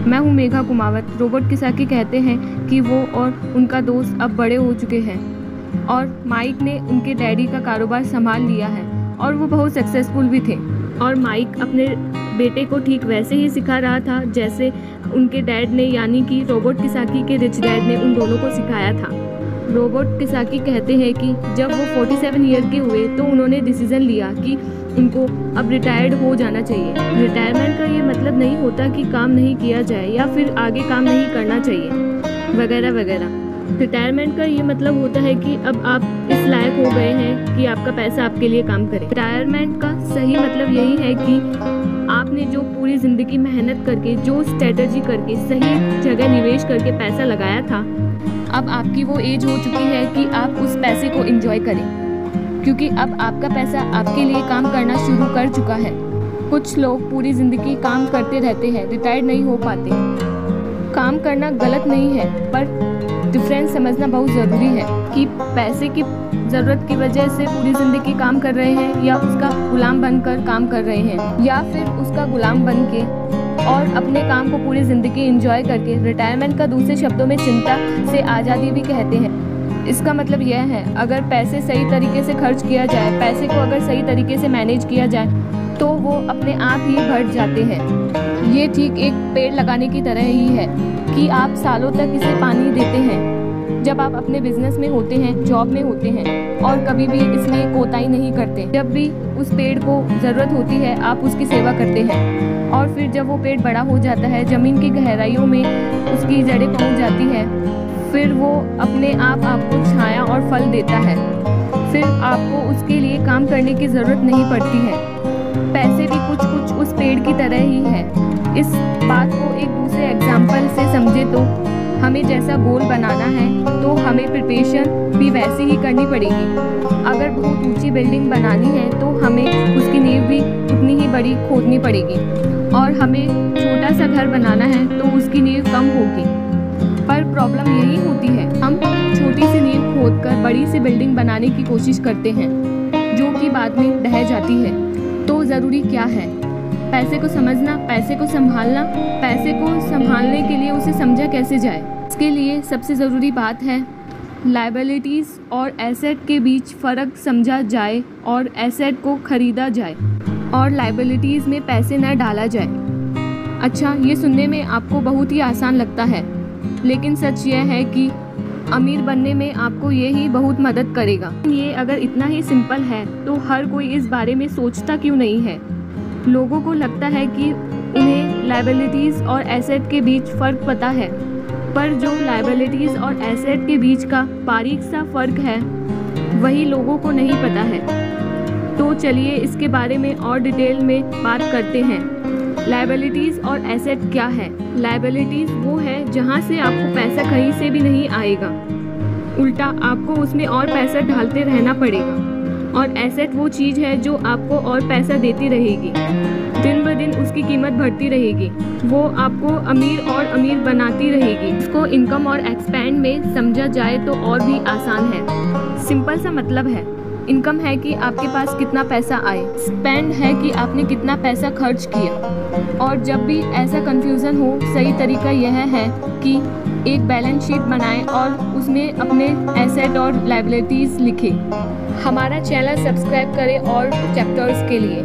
मैं हूँ मेघा कुमावत। रॉबर्ट किसाकी कहते हैं कि वो और उनका दोस्त अब बड़े हो चुके हैं और माइक ने उनके डैडी का कारोबार संभाल लिया है और वो बहुत सक्सेसफुल भी थे। और माइक अपने बेटे को ठीक वैसे ही सिखा रहा था जैसे उनके डैड ने, यानी कि रॉबर्ट किसाकी के रिच डैड ने उन दोनों को सिखाया था। रॉबर्ट किसाकी कहते हैं कि जब वो 47 ईयर के हुए तो उन्होंने डिसीज़न लिया कि उनको अब रिटायर्ड हो जाना चाहिए। रिटायरमेंट का ये मतलब नहीं होता कि काम नहीं किया जाए या फिर आगे काम नहीं करना चाहिए वगैरह वगैरह। रिटायरमेंट का ये मतलब होता है कि अब आप इस लायक हो गए हैं कि आपका पैसा आपके लिए काम करे। रिटायरमेंट का सही मतलब यही है कि आपने जो पूरी ज़िंदगी मेहनत करके, जो स्ट्रेटजी करके, सही जगह निवेश करके पैसा लगाया था, अब आपकी वो एज हो चुकी है कि आप उस पैसे को एंजॉय करें, क्योंकि अब आपका पैसा आपके लिए काम करना शुरू कर चुका है। कुछ लोग पूरी ज़िंदगी काम करते रहते हैं, रिटायर्ड नहीं हो पाते। काम करना गलत नहीं है, पर डिफरेंस समझना बहुत ज़रूरी है कि पैसे की ज़रूरत की वजह से पूरी ज़िंदगी काम कर रहे हैं या उसका गुलाम बनकर काम कर रहे हैं, या फिर उसका गुलाम बन के और अपने काम को पूरी ज़िंदगी एंजॉय करके। रिटायरमेंट का दूसरे शब्दों में चिंता से आज़ादी भी कहते हैं। इसका मतलब यह है, अगर पैसे सही तरीके से खर्च किया जाए, पैसे को अगर सही तरीके से मैनेज किया जाए तो वो अपने आप ही बढ़ जाते हैं। ये ठीक एक पेड़ लगाने की तरह ही है कि आप सालों तक इसे पानी देते हैं। जब आप अपने बिजनेस में होते हैं, जॉब में होते हैं और कभी भी इसमें कोताही नहीं करते। जब भी उस पेड़ को ज़रूरत होती है आप उसकी सेवा करते हैं, और फिर जब वो पेड़ बड़ा हो जाता है, ज़मीन की गहराइयों में उसकी जड़ें पहुँच जाती है, फिर वो अपने आप आपको छाया और फल देता है। फिर आपको उसके लिए काम करने की ज़रूरत नहीं पड़ती है। पैसे भी कुछ कुछ उस पेड़ की तरह ही है। इस बात को एक दूसरे एग्जाम्पल से समझे तो हमें जैसा गोल बनाना है तो हमें प्रिपरेशन भी वैसे ही करनी पड़ेगी। अगर बहुत ऊंची बिल्डिंग बनानी है तो हमें उसकी नींव भी उतनी ही बड़ी खोदनी पड़ेगी, और हमें छोटा सा घर बनाना है तो उसकी नींव कम होगी। पर प्रॉब्लम यही होती है, हम छोटी सी नींव खोदकर बड़ी सी बिल्डिंग बनाने की कोशिश करते हैं जो कि बाद में ढह जाती है। तो ज़रूरी क्या है? पैसे को समझना, पैसे को संभालना। पैसे को संभालने के लिए उसे समझा कैसे जाए, इसके लिए सबसे ज़रूरी बात है लायबिलिटीज़ और एसेट के बीच फ़र्क समझा जाए और एसेट को ख़रीदा जाए और लायबिलिटीज़ में पैसे न डाला जाए। अच्छा, ये सुनने में आपको बहुत ही आसान लगता है, लेकिन सच यह है कि अमीर बनने में आपको ये ही बहुत मदद करेगा। ये अगर इतना ही सिंपल है तो हर कोई इस बारे में सोचता क्यों नहीं है? लोगों को लगता है कि उन्हें लायबिलिटीज़ और एसेट के बीच फ़र्क पता है, पर जो लायबिलिटीज़ और एसेट के बीच का बारीक सा फ़र्क है वही लोगों को नहीं पता है। तो चलिए इसके बारे में और डिटेल में बात करते हैं। लायबिलिटीज़ और एसेट क्या है? लायबिलिटीज़ वो है जहाँ से आपको पैसा कहीं से भी नहीं आएगा, उल्टा आपको उसमें और पैसा डालते रहना पड़ेगा। और एसेट वो चीज़ है जो आपको और पैसा देती रहेगी, दिन ब दिन उसकी कीमत बढ़ती रहेगी, वो आपको अमीर और अमीर बनाती रहेगी। इसको इनकम और एक्सपेंड में समझा जाए तो और भी आसान है। सिंपल सा मतलब है, इनकम है कि आपके पास कितना पैसा आए, स्पेंड है कि आपने कितना पैसा खर्च किया। और जब भी ऐसा कंफ्यूजन हो, सही तरीका यह है कि एक बैलेंस शीट बनाएं और उसमें अपने एसेट और लायबिलिटीज़ लिखें। हमारा चैनल सब्सक्राइब करें और चैप्टर्स के लिए।